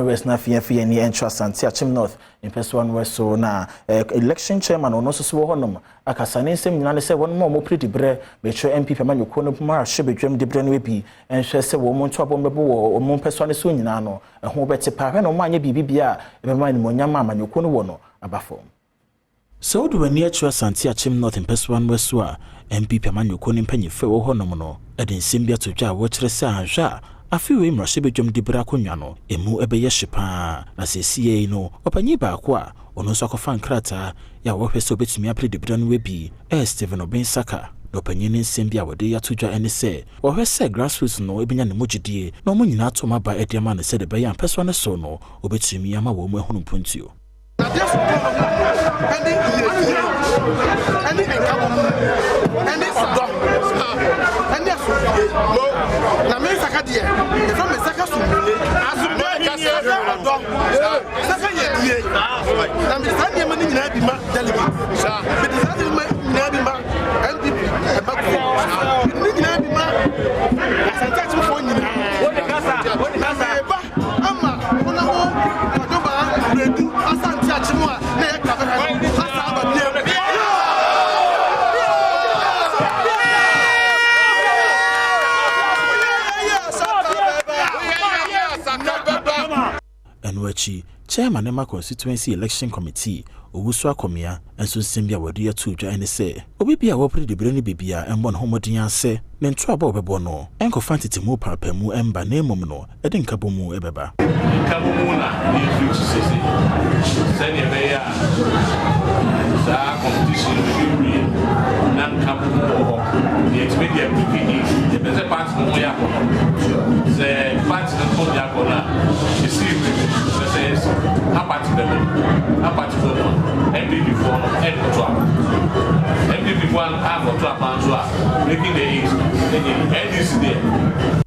West na fie ni entry Asante Akyem North in person West so na election chairman ono so wo honom akasa ne nsem nyina ne se won mo predi bre be chwe NPP amanyoko no puma hye bedwam de bre no bi enhwe se wo mo nto abom bebo wo mo person ne so nyina no ho bete pa hwe no mo anya bibibia e be man mo nyama amanyoko no wo no abafom. So do we near to Asante Akyem North in person West so NPP amanyoko ne mpanyife wo honom no e de nsem bia to dwa wo kire se anhwa afiwe mrashe bedwam de bra konwa no emu ebeye hyepa na sesie no opanyi ba ko a ono so akofa nkrata ya wo hwese obetumi apre de bra no webi Steven Obensaka no panyi ne nsem bia wode ya to dwa ene se wo hwese grassroots no ebenya ne mogidie na omo nyina to maba ediama ne se de beya ampeso ne so no obetumi ama wo mu ehunu puntuo. Na me sakadie e from me sakasumule asumule Adom sakanye na me sakanye mani nyina bi ma delegate me sakanye mani nyina bi ma NPP e ba ko ni nyina bi ma Asante Akyem fo nyina woni kasa e ba ama ona mo Adom ba redu Asante Akyem a na e ka ba asa ba bia Enwachi chairman Ema constituency election committee owusu akomia enso nsembia wode ya tudwa ene se obi bia wo pre de bre ni bibia embo no homodin ase ne nto aba obebo no enko fantitemu papamu emba na emom no ede nkabomu ebeba nkabomu na ni fix sese sene be ya sa competition bi na nkabomu ho the expedient bi the best part mo ya ko se part no ya ko na says apart NPP for NPP one half of making the age and this there